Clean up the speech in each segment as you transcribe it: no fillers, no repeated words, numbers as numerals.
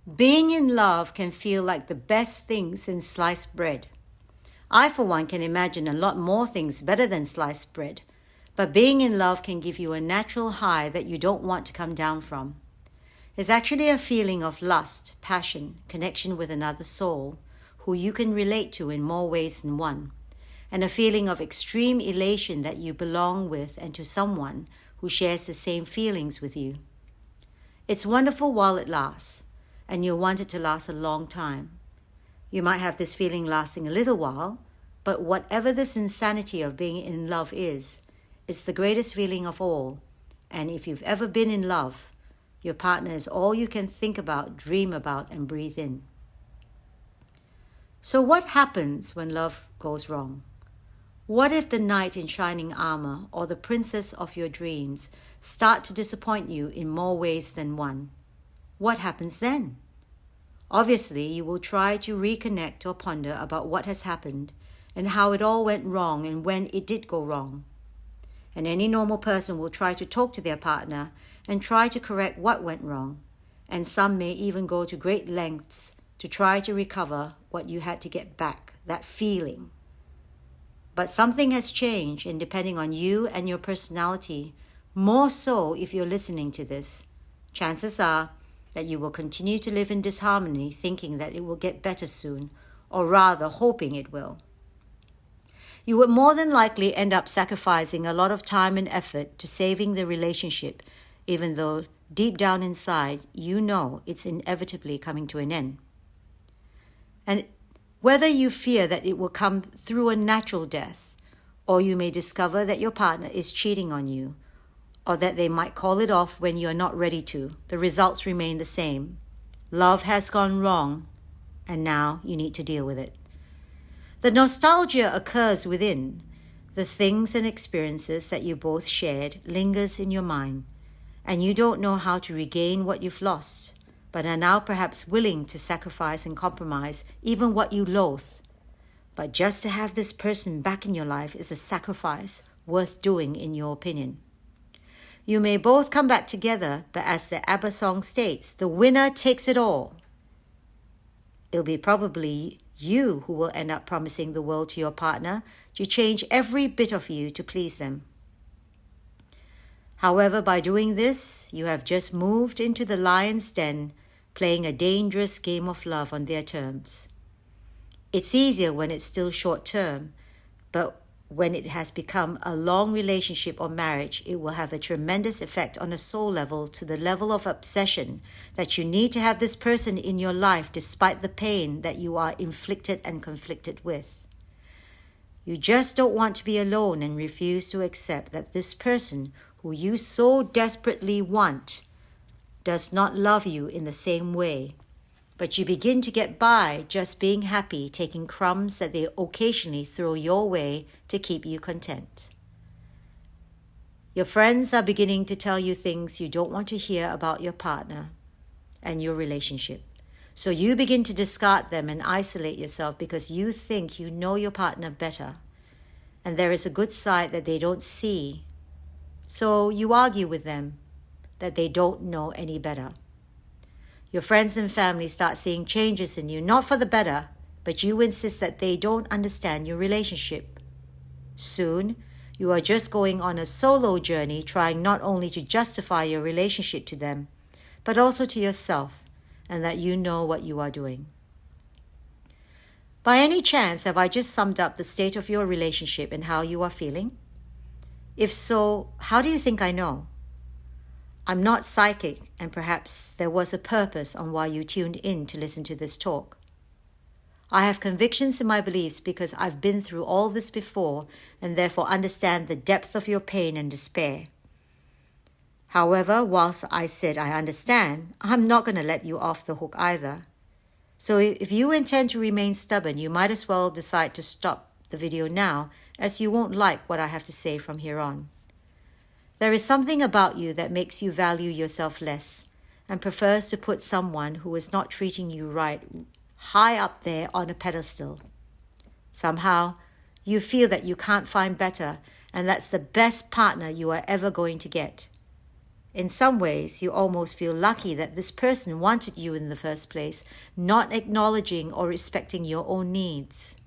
Being in love can feel like the best thing since sliced bread. I, for one, can imagine a lot more things better than sliced bread, but being in love can give you a natural high that you don't want to come down from. It's actually a feeling of lust, passion, connection with another soul, who you can relate to in more ways than one, and a feeling of extreme elation that you belong with and to someone who shares the same feelings with you. It's wonderful while it lasts, and you'll want it to last a long time. You might have this feeling lasting a little while, but whatever this insanity of being in love is, it's the greatest feeling of all. And if you've ever been in love, your partner is all you can think about, dream about, and breathe in. So what happens when love goes wrong? What if the knight in shining armor or the princess of your dreams start to disappoint you in more ways than one? What happens then? Obviously, you will try to reconnect or ponder about what has happened and how it all went wrong and when it did go wrong. And any normal person will try to talk to their partner and try to correct what went wrong. And some may even go to great lengths to try to recover what you had to get back, that feeling. But something has changed, and depending on you and your personality, more so if you're listening to this, chances are that you will continue to live in disharmony thinking that it will get better soon, or rather hoping it will. You would more than likely end up sacrificing a lot of time and effort to saving the relationship, even though deep down inside you know it's inevitably coming to an end. And whether you fear that it will come through a natural death, or you may discover that your partner is cheating on you, or that they might call it off when you are not ready to, the results remain the same. Love has gone wrong, and now you need to deal with it. The nostalgia occurs within. The things and experiences that you both shared lingers in your mind, and you don't know how to regain what you've lost, but are now perhaps willing to sacrifice and compromise even what you loathe. But just to have this person back in your life is a sacrifice worth doing, in your opinion. You may both come back together, but as the ABBA song states, the winner takes it all. It'll be probably you who will end up promising the world to your partner to change every bit of you to please them. However, by doing this, you have just moved into the lion's den, playing a dangerous game of love on their terms. It's easier when it's still short term, but when it has become a long relationship or marriage, it will have a tremendous effect on a soul level, to the level of obsession that you need to have this person in your life despite the pain that you are inflicted and conflicted with. You just don't want to be alone and refuse to accept that this person who you so desperately want does not love you in the same way. But you begin to get by just being happy, taking crumbs that they occasionally throw your way to keep you content. Your friends are beginning to tell you things you don't want to hear about your partner and your relationship. So you begin to discard them and isolate yourself because you think you know your partner better, and there is a good side that they don't see. So you argue with them that they don't know any better. Your friends and family start seeing changes in you, not for the better, but you insist that they don't understand your relationship. Soon, you are just going on a solo journey, trying not only to justify your relationship to them, but also to yourself, and that you know what you are doing. By any chance, have I just summed up the state of your relationship and how you are feeling? If so, how do you think I know? I'm not psychic, and perhaps there was a purpose on why you tuned in to listen to this talk. I have convictions in my beliefs because I've been through all this before and therefore understand the depth of your pain and despair. However, whilst I said I understand, I'm not going to let you off the hook either. So if you intend to remain stubborn, you might as well decide to stop the video now, as you won't like what I have to say from here on. There is something about you that makes you value yourself less and prefers to put someone who is not treating you right high up there on a pedestal. Somehow, you feel that you can't find better, and that's the best partner you are ever going to get. In some ways, you almost feel lucky that this person wanted you in the first place, not acknowledging or respecting your own needs.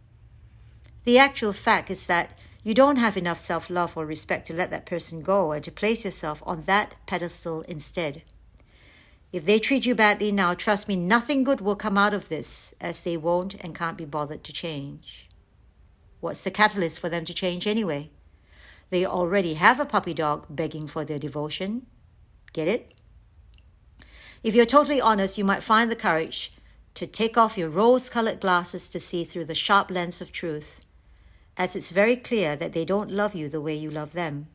The actual fact is that you don't have enough self-love or respect to let that person go and to place yourself on that pedestal instead. If they treat you badly now, trust me, nothing good will come out of this, as they won't and can't be bothered to change. What's the catalyst for them to change anyway? They already have a puppy dog begging for their devotion. Get it? If you're totally honest, you might find the courage to take off your rose-colored glasses to see through the sharp lens of truth, as it's very clear that they don't love you the way you love them.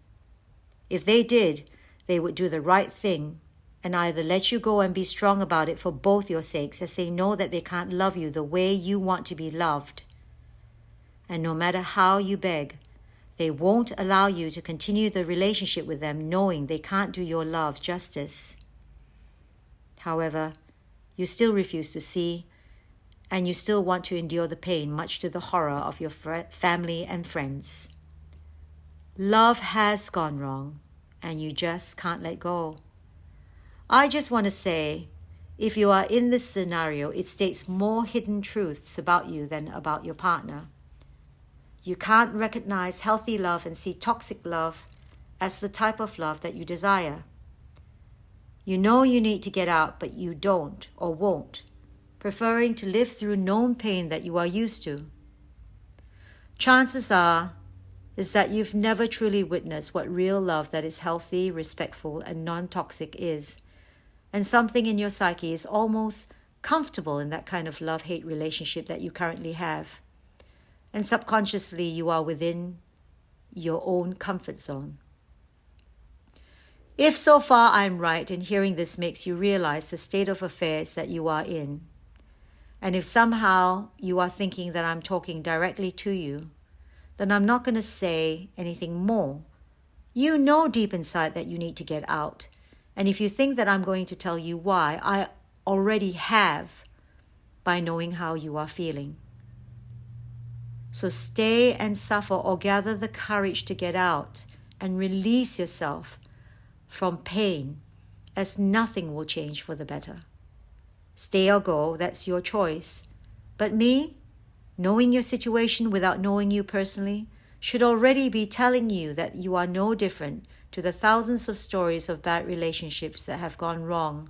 If they did, they would do the right thing and either let you go and be strong about it for both your sakes, as they know that they can't love you the way you want to be loved. And no matter how you beg, they won't allow you to continue the relationship with them, knowing they can't do your love justice. However, you still refuse to see, and you still want to endure the pain, much to the horror of your family and friends. Love has gone wrong, and you just can't let go. I just want to say, if you are in this scenario, it states more hidden truths about you than about your partner. You can't recognize healthy love and see toxic love as the type of love that you desire. You know you need to get out, but you don't or won't, preferring to live through known pain that you are used to. Chances are is that you've never truly witnessed what real love that is healthy, respectful, and non-toxic is, and something in your psyche is almost comfortable in that kind of love-hate relationship that you currently have. And subconsciously, you are within your own comfort zone. If so far I'm right and hearing this makes you realize the state of affairs that you are in, and if somehow you are thinking that I'm talking directly to you, then I'm not going to say anything more. You know deep inside that you need to get out. And if you think that I'm going to tell you why, I already have by knowing how you are feeling. So stay and suffer, or gather the courage to get out and release yourself from pain, as nothing will change for the better. Stay or go, that's your choice. But me, knowing your situation without knowing you personally, should already be telling you that you are no different to the thousands of stories of bad relationships that have gone wrong,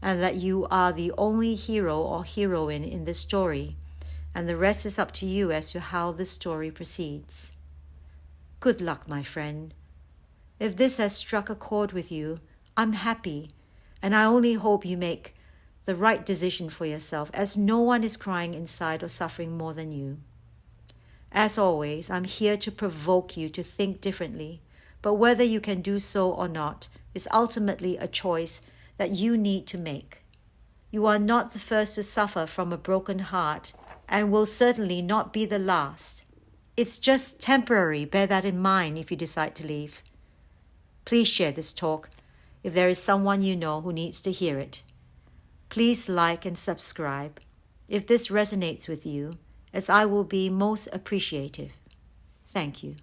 and that you are the only hero or heroine in this story, and the rest is up to you as to how the story proceeds. Good luck, my friend. If this has struck a chord with you, I'm happy, and I only hope you make the right decision for yourself, as no one is crying inside or suffering more than you. As always, I'm here to provoke you to think differently, but whether you can do so or not is ultimately a choice that you need to make. You are not the first to suffer from a broken heart, and will certainly not be the last. It's just temporary. Bear that in mind if you decide to leave. Please share this talk if there is someone you know who needs to hear it. Please like and subscribe if this resonates with you, as I will be most appreciative. Thank you.